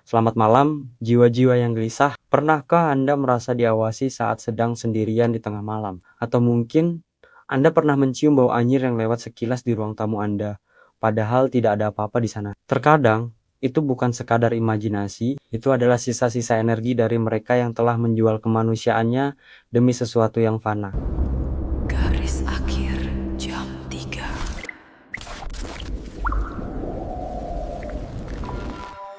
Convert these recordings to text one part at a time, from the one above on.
Selamat malam, jiwa-jiwa yang gelisah. Pernahkah Anda merasa diawasi saat sedang sendirian di tengah malam? Atau mungkin Anda pernah mencium bau anyir yang lewat sekilas di ruang tamu Anda, padahal tidak ada apa-apa di sana. Terkadang, itu bukan sekadar imajinasi, itu adalah sisa-sisa energi dari mereka yang telah menjual kemanusiaannya demi sesuatu yang fana. Garis akhir jam 3.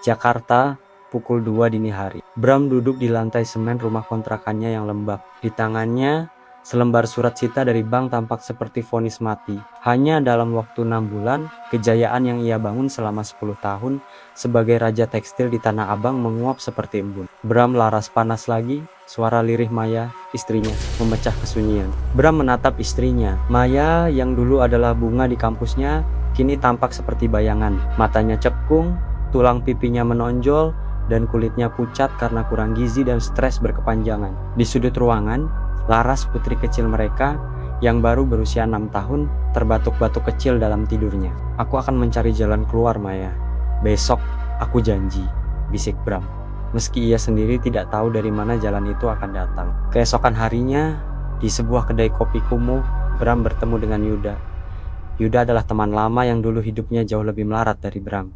Jakarta, pukul 2 dini hari. Bram duduk di lantai semen rumah kontrakannya yang lembab. Di tangannya, selembar surat cita dari bank tampak seperti vonis mati. Hanya dalam waktu 6 bulan, kejayaan yang ia bangun selama 10 tahun sebagai raja tekstil di Tanah Abang menguap seperti embun. Bram laras panas lagi, suara lirih Maya, istrinya, memecah kesunyian. Bram menatap istrinya. Maya yang dulu adalah bunga di kampusnya, kini tampak seperti bayangan. Matanya cekung, tulang pipinya menonjol, dan kulitnya pucat karena kurang gizi dan stres berkepanjangan. Di sudut ruangan, Laras putri kecil mereka yang baru berusia 6 tahun terbatuk-batuk kecil dalam tidurnya. Aku akan mencari jalan keluar, Maya. Besok, aku janji, bisik Bram. Meski ia sendiri tidak tahu dari mana jalan itu akan datang. Keesokan harinya, di sebuah kedai kopi kumuh, Bram bertemu dengan Yuda. Yuda adalah teman lama yang dulu hidupnya jauh lebih melarat dari Bram.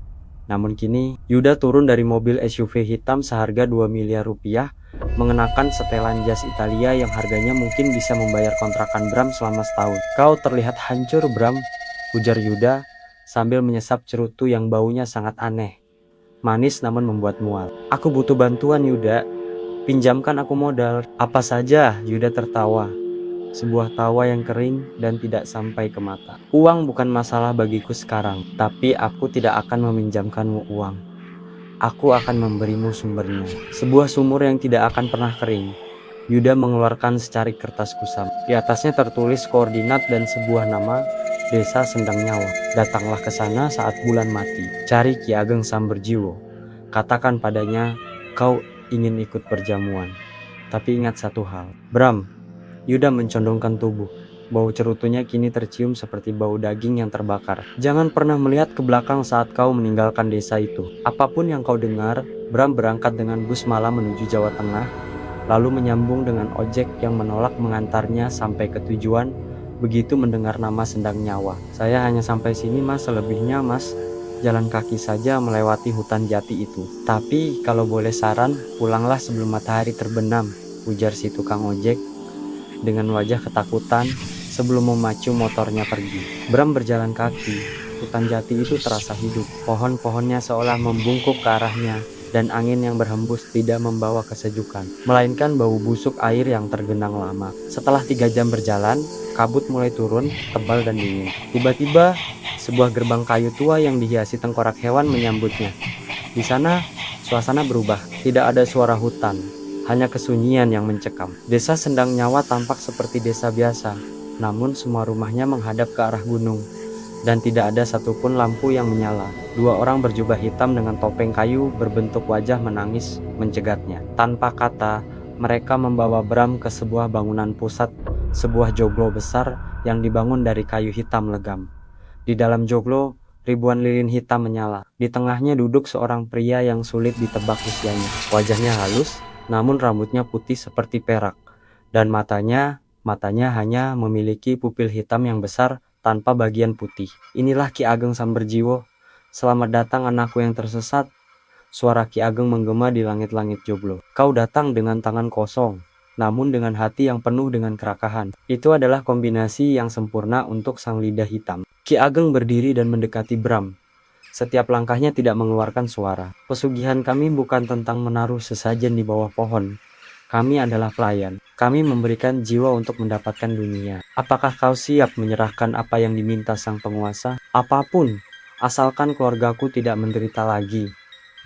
Namun kini, Yuda turun dari mobil SUV hitam seharga 2 miliar rupiah, mengenakan setelan jas Italia yang harganya mungkin bisa membayar kontrakan Bram selama setahun. Kau terlihat hancur, Bram, ujar Yuda sambil menyesap cerutu yang baunya sangat aneh. Manis namun membuat mual. Aku butuh bantuan, Yuda. Pinjamkan aku modal. Apa saja, Yuda tertawa. Sebuah tawa yang kering dan tidak sampai ke mata. Uang bukan masalah bagiku sekarang, tapi aku tidak akan meminjamkanmu uang. Aku akan memberimu sumbernya. Sebuah sumur yang tidak akan pernah kering. Yuda mengeluarkan secarik kertas kusam. Di atasnya tertulis koordinat dan sebuah nama, Desa Sendang Nyawa. Datanglah ke sana saat bulan mati. Cari Ki Ageng Samberjiwo. Katakan padanya, kau ingin ikut perjamuan. Tapi ingat satu hal, Bram. Yuda mencondongkan tubuh. Bau cerutunya kini tercium seperti bau daging yang terbakar. Jangan pernah melihat ke belakang saat kau meninggalkan desa itu. Apapun yang kau dengar, Bram berangkat dengan bus malam menuju Jawa Tengah, lalu menyambung dengan ojek yang menolak mengantarnya sampai ke tujuan. Begitu mendengar nama Sendang Nyawa. Saya hanya sampai sini, Mas, selebihnya Mas jalan kaki saja melewati hutan jati itu. Tapi kalau boleh saran, pulanglah sebelum matahari terbenam, ujar si tukang ojek dengan wajah ketakutan sebelum memacu motornya pergi. Bram berjalan kaki. Hutan jati itu terasa hidup. Pohon-pohonnya seolah membungkuk ke arahnya, dan angin yang berhembus tidak membawa kesejukan, melainkan bau busuk air yang tergenang lama. Setelah 3 jam berjalan, kabut mulai turun, tebal dan dingin. Tiba-tiba, sebuah gerbang kayu tua yang dihiasi tengkorak hewan menyambutnya. Di sana, suasana berubah. Tidak ada suara hutan, hanya kesunyian yang mencekam. Desa Sendang Nyawa tampak seperti desa biasa, namun semua rumahnya menghadap ke arah gunung, dan tidak ada satupun lampu yang menyala. 2 orang berjubah hitam dengan topeng kayu berbentuk wajah menangis mencegatnya. Tanpa kata, mereka membawa Bram ke sebuah bangunan pusat, sebuah joglo besar yang dibangun dari kayu hitam legam. Di dalam joglo, ribuan lilin hitam menyala. Di tengahnya duduk seorang pria yang sulit ditebak usianya. Wajahnya halus, namun rambutnya putih seperti perak, dan matanya hanya memiliki pupil hitam yang besar tanpa bagian putih. Inilah Ki Ageng Samberjiwo. Selamat datang anakku yang tersesat. Suara Ki Ageng menggema di langit-langit joglo. Kau datang dengan tangan kosong, namun dengan hati yang penuh dengan kerakahan. Itu adalah kombinasi yang sempurna untuk sang lidah hitam. Ki Ageng berdiri dan mendekati Bram. Setiap langkahnya tidak mengeluarkan suara. Pesugihan kami bukan tentang menaruh sesajen di bawah pohon. Kami adalah pelayan. Kami memberikan jiwa untuk mendapatkan dunia. Apakah kau siap menyerahkan apa yang diminta sang penguasa? Apapun, asalkan keluargaku tidak menderita lagi,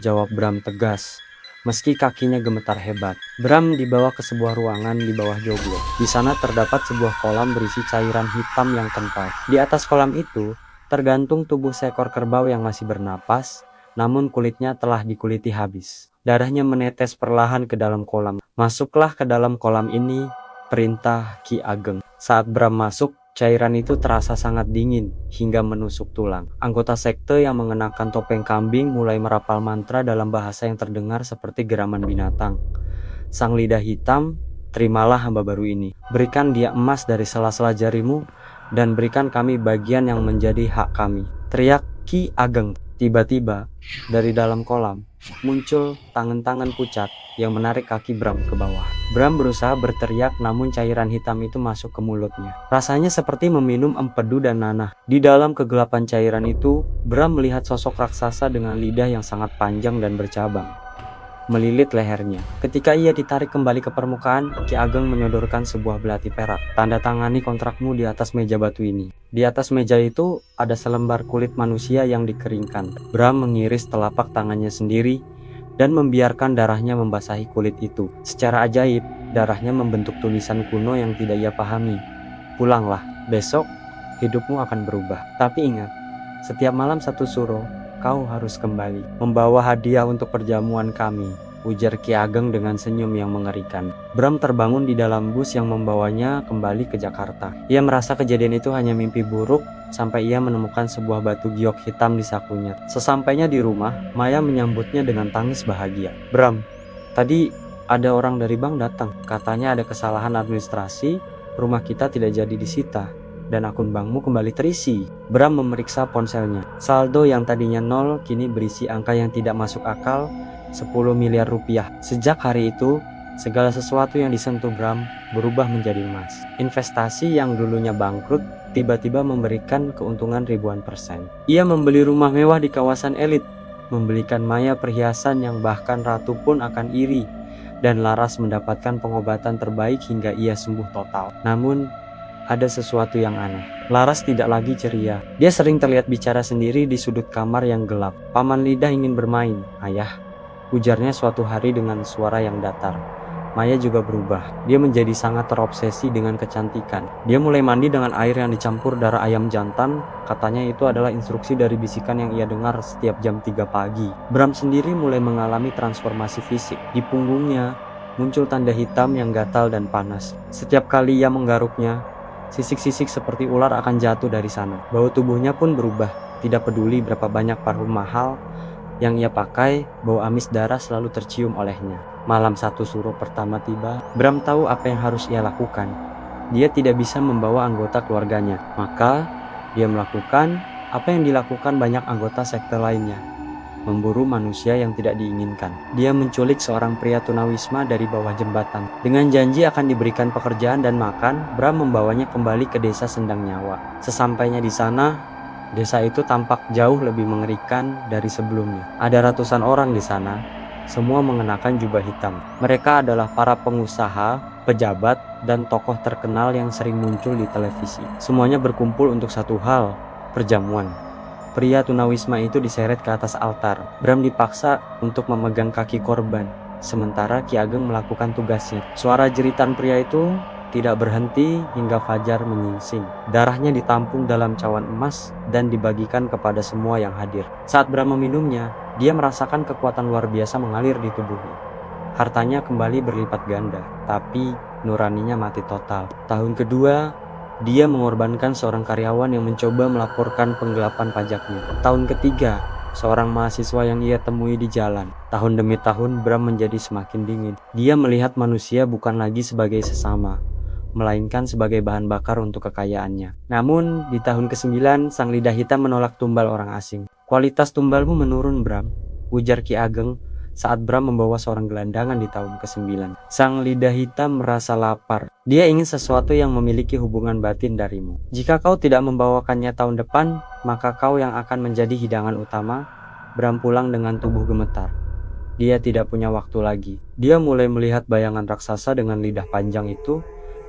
jawab Bram tegas. Meski kakinya gemetar hebat. Bram dibawa ke sebuah ruangan di bawah joglo. Di sana terdapat sebuah kolam berisi cairan hitam yang kental. Di atas kolam itu, tergantung tubuh seekor kerbau yang masih bernapas, namun kulitnya telah dikuliti habis. Darahnya menetes perlahan ke dalam kolam. Masuklah ke dalam kolam ini, perintah Ki Ageng. Saat Bram masuk, Cairan itu terasa sangat dingin hingga menusuk tulang. Anggota sekte yang mengenakan topeng kambing mulai merapal mantra dalam bahasa yang terdengar seperti geraman binatang. Sang lidah hitam, terimalah hamba baru ini. Berikan dia emas dari sela-sela jarimu dan berikan kami bagian yang menjadi hak kami. Teriak Ki Ageng. Tiba-tiba dari dalam kolam muncul tangan-tangan pucat yang menarik kaki Bram ke bawah. Bram berusaha berteriak namun cairan hitam itu masuk ke mulutnya. Rasanya seperti meminum empedu dan nanah. Di dalam kegelapan cairan itu, Bram melihat sosok raksasa dengan lidah yang sangat panjang dan bercabang melilit lehernya. Ketika ia ditarik kembali ke permukaan, Ki Ageng menyodorkan sebuah belati perak. Tanda tangani kontrakmu di atas meja batu ini. Di atas meja itu ada selembar kulit manusia yang dikeringkan. Bram mengiris telapak tangannya sendiri dan membiarkan darahnya membasahi kulit itu. Secara ajaib, darahnya membentuk tulisan kuno yang tidak ia pahami. Pulanglah, besok hidupmu akan berubah. Tapi ingat, setiap malam satu suro, kau harus kembali, membawa hadiah untuk perjamuan kami, ujar Ki Ageng dengan senyum yang mengerikan. Bram terbangun di dalam bus yang membawanya kembali ke Jakarta. Ia merasa kejadian itu hanya mimpi buruk sampai ia menemukan sebuah batu giok hitam di sakunya. Sesampainya di rumah, Maya menyambutnya dengan tangis bahagia. Bram, tadi ada orang dari bank datang. Katanya ada kesalahan administrasi, rumah kita tidak jadi disita dan akun bankmu kembali terisi. Bram memeriksa ponselnya. Saldo yang tadinya 0 kini berisi angka yang tidak masuk akal, 10 miliar rupiah. Sejak hari itu, segala sesuatu yang disentuh Bram berubah menjadi emas. Investasi yang dulunya bangkrut tiba-tiba memberikan keuntungan ribuan persen. Ia membeli rumah mewah di kawasan elit, membelikan Maya perhiasan yang bahkan ratu pun akan iri, dan Laras mendapatkan pengobatan terbaik hingga ia sembuh total. Namun, ada sesuatu yang aneh. Laras tidak lagi ceria. Dia sering terlihat bicara sendiri di sudut kamar yang gelap. Paman Lidah ingin bermain, ayah, ujarnya suatu hari dengan suara yang datar. Maya juga berubah. Dia menjadi sangat terobsesi dengan kecantikan. Dia mulai mandi dengan air yang dicampur darah ayam jantan. Katanya itu adalah instruksi dari bisikan yang ia dengar setiap jam 3 pagi. Bram sendiri mulai mengalami transformasi fisik. Di punggungnya muncul tanda hitam yang gatal dan panas. Setiap kali ia menggaruknya, sisik-sisik seperti ular akan jatuh dari sana. Bau tubuhnya pun berubah. Tidak peduli berapa banyak parfum mahal yang ia pakai, bau amis darah selalu tercium olehnya. Malam satu suro pertama tiba, Bram tahu apa yang harus ia lakukan. Dia tidak bisa membawa anggota keluarganya. Maka, dia melakukan apa yang dilakukan banyak anggota sekte lainnya. Memburu manusia yang tidak diinginkan. Dia menculik seorang pria tunawisma dari bawah jembatan. Dengan janji akan diberikan pekerjaan dan makan, Bram membawanya kembali ke desa Sendang Nyawa. Sesampainya di sana, desa itu tampak jauh lebih mengerikan dari sebelumnya. Ada ratusan orang di sana, semua mengenakan jubah hitam. Mereka adalah para pengusaha, pejabat, dan tokoh terkenal yang sering muncul di televisi. Semuanya berkumpul untuk satu hal, perjamuan. Pria tunawisma itu diseret ke atas altar. Bram dipaksa untuk memegang kaki korban, sementara Ki Ageng melakukan tugasnya. Suara jeritan pria itu tidak berhenti hingga fajar menyingsing. Darahnya ditampung dalam cawan emas dan dibagikan kepada semua yang hadir. Saat Bram meminumnya, dia merasakan kekuatan luar biasa mengalir di tubuhnya. Hartanya kembali berlipat ganda, tapi nuraninya mati total. Tahun kedua, dia mengorbankan seorang karyawan yang mencoba melaporkan penggelapan pajaknya. Tahun ketiga, seorang mahasiswa yang ia temui di jalan. Tahun demi tahun, Bram menjadi semakin dingin. Dia melihat manusia bukan lagi sebagai sesama, melainkan sebagai bahan bakar untuk kekayaannya. Namun, di tahun ke-9, sang lidah hitam menolak tumbal orang asing. Kualitas tumbalmu menurun, Bram, ujar Ki Ageng saat Bram membawa seorang gelandangan di tahun ke-9. Sang lidah hitam merasa lapar. Dia ingin sesuatu yang memiliki hubungan batin darimu. Jika kau tidak membawakannya tahun depan, maka kau yang akan menjadi hidangan utama. Bram pulang dengan tubuh gemetar. Dia tidak punya waktu lagi. Dia mulai melihat bayangan raksasa dengan lidah panjang itu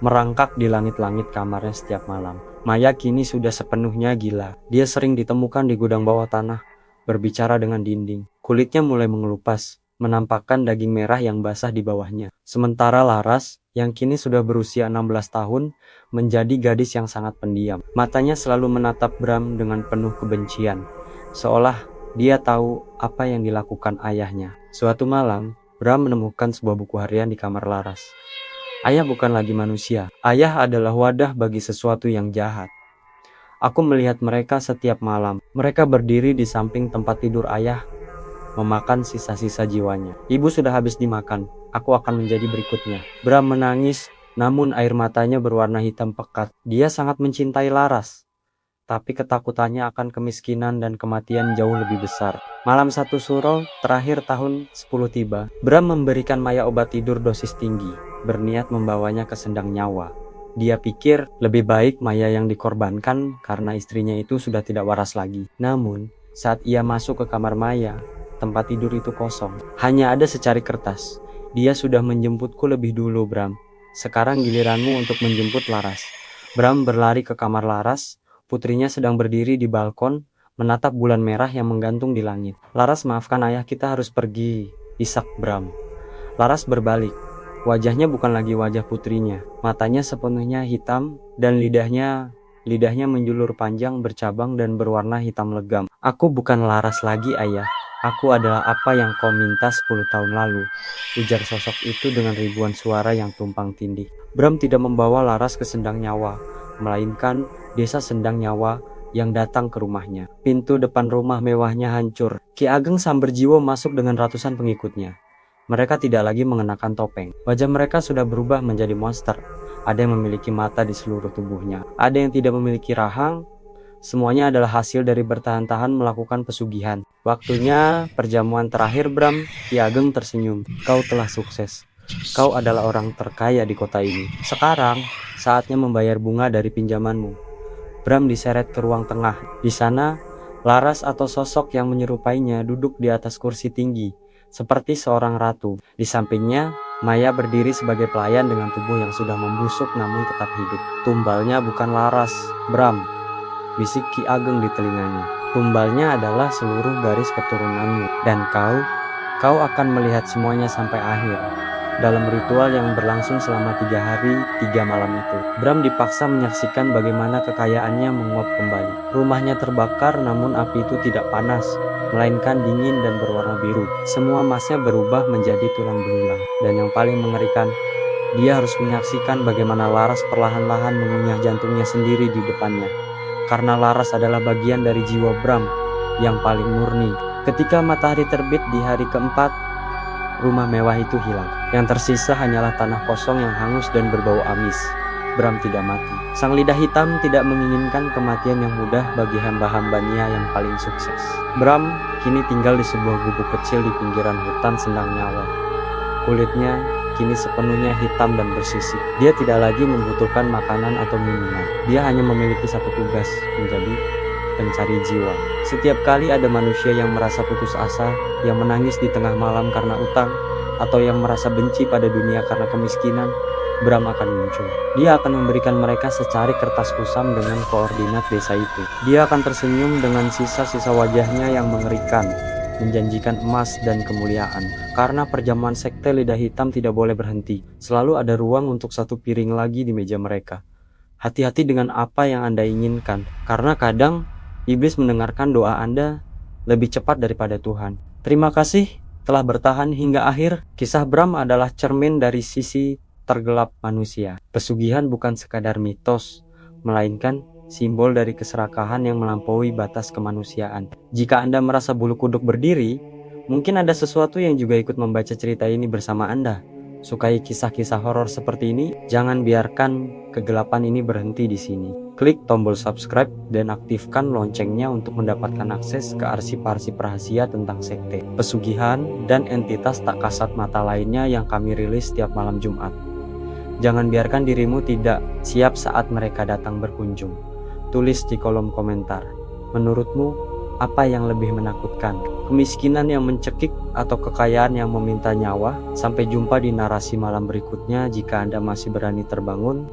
merangkak di langit-langit kamarnya setiap malam. Maya kini sudah sepenuhnya gila. Dia sering ditemukan di gudang bawah tanah, berbicara dengan dinding. Kulitnya mulai mengelupas, menampakkan daging merah yang basah di bawahnya. Sementara Laras, yang kini sudah berusia 16 tahun, menjadi gadis yang sangat pendiam. Matanya selalu menatap Bram dengan penuh kebencian, seolah dia tahu apa yang dilakukan ayahnya. Suatu malam, Bram menemukan sebuah buku harian di kamar Laras. Ayah bukan lagi manusia. Ayah adalah wadah bagi sesuatu yang jahat. Aku melihat mereka setiap malam. Mereka berdiri di samping tempat tidur ayah, memakan sisa-sisa jiwanya. Ibu sudah habis dimakan. Aku akan menjadi berikutnya. Bram menangis, namun air matanya berwarna hitam pekat. Dia sangat mencintai Laras, tapi ketakutannya akan kemiskinan dan kematian jauh lebih besar. Malam satu Suro, terakhir tahun 10 tiba. Bram memberikan Maya obat tidur dosis tinggi, berniat membawanya ke sendang nyawa. Dia pikir lebih baik Maya yang dikorbankan karena istrinya itu sudah tidak waras lagi. Namun, saat ia masuk ke kamar Maya, tempat tidur itu kosong. Hanya ada secari kertas. Dia sudah menjemputku lebih dulu, Bram. Sekarang giliranmu untuk menjemput Laras. Bram berlari ke kamar Laras. Putrinya sedang berdiri di balkon, menatap bulan merah yang menggantung di langit. Laras, maafkan ayah, kita harus pergi, isak Bram. Laras berbalik. Wajahnya bukan lagi wajah putrinya. Matanya sepenuhnya hitam dan lidahnya menjulur panjang, bercabang dan berwarna hitam legam. Aku bukan Laras lagi, ayah. Aku adalah apa yang kau minta 10 tahun lalu, ujar sosok itu dengan ribuan suara yang tumpang tindih. Bram tidak membawa Laras ke sendang nyawa, melainkan desa Sendang Nyawa yang datang ke rumahnya. Pintu depan rumah mewahnya hancur. Ki Ageng Samberjiwo masuk dengan ratusan pengikutnya. Mereka tidak lagi mengenakan topeng. Wajah mereka sudah berubah menjadi monster. Ada yang memiliki mata di seluruh tubuhnya. Ada yang tidak memiliki rahang. Semuanya adalah hasil dari bertahan-tahan melakukan pesugihan. Waktunya perjamuan terakhir, Bram. Ki Ageng tersenyum. Kau telah sukses. Kau adalah orang terkaya di kota ini. Sekarang, saatnya membayar bunga dari pinjamanmu. Bram diseret ke ruang tengah. Di sana, Laras atau sosok yang menyerupainya duduk di atas kursi tinggi, seperti seorang ratu. Di sampingnya, Maya berdiri sebagai pelayan dengan tubuh yang sudah membusuk namun tetap hidup. Tumbalnya bukan Laras, Bram, bisik Ki Ageng di telinganya. Tumbalnya adalah seluruh garis keturunanmu. Dan kau akan melihat semuanya sampai akhir. Dalam ritual yang berlangsung selama 3 hari 3 malam itu, Bram dipaksa menyaksikan bagaimana kekayaannya menguap kembali. Rumahnya terbakar, namun api itu tidak panas, melainkan dingin dan berwarna biru. Semua emasnya berubah menjadi tulang belulang. Dan yang paling mengerikan, dia harus menyaksikan bagaimana Laras perlahan-lahan mengunyah jantungnya sendiri di depannya. Karena Laras adalah bagian dari jiwa Bram yang paling murni. Ketika matahari terbit di hari keempat, rumah mewah itu hilang. Yang tersisa hanyalah tanah kosong yang hangus dan berbau amis. Bram tidak mati. Sang lidah hitam tidak menginginkan kematian yang mudah bagi hamba-hambanya yang paling sukses. Bram kini tinggal di sebuah gubuk kecil di pinggiran hutan Sendang Nyawa. Kulitnya kini sepenuhnya hitam dan bersisik. Dia tidak lagi membutuhkan makanan atau minuman. Dia hanya memiliki satu tugas, menjadi pencari jiwa. Setiap kali ada manusia yang merasa putus asa, yang menangis di tengah malam karena utang, atau yang merasa benci pada dunia karena kemiskinan, Bram akan muncul. Dia akan memberikan mereka secari kertas kusam dengan koordinat desa itu. Dia akan tersenyum dengan sisa-sisa wajahnya yang mengerikan, menjanjikan emas dan kemuliaan. Karena perjamuan sekte lidah hitam tidak boleh berhenti. Selalu ada ruang untuk satu piring lagi di meja mereka. Hati-hati dengan apa yang Anda inginkan, karena kadang iblis mendengarkan doa Anda lebih cepat daripada Tuhan. Terima kasih telah bertahan hingga akhir. Kisah Bram adalah cermin dari sisi tergelap manusia. Pesugihan bukan sekadar mitos, melainkan simbol dari keserakahan yang melampaui batas kemanusiaan. Jika Anda merasa bulu kuduk berdiri, mungkin ada sesuatu yang juga ikut membaca cerita ini bersama Anda. Sukai kisah-kisah horor seperti ini? Jangan biarkan kegelapan ini berhenti di sini. Klik tombol subscribe dan aktifkan loncengnya untuk mendapatkan akses ke arsip-arsip rahasia tentang sekte, pesugihan, dan entitas tak kasat mata lainnya yang kami rilis setiap malam Jumat. Jangan biarkan dirimu tidak siap saat mereka datang berkunjung. Tulis di kolom komentar. Menurutmu, apa yang lebih menakutkan? Kemiskinan yang mencekik atau kekayaan yang meminta nyawa? Sampai jumpa di narasi malam berikutnya. Jika Anda masih berani terbangun,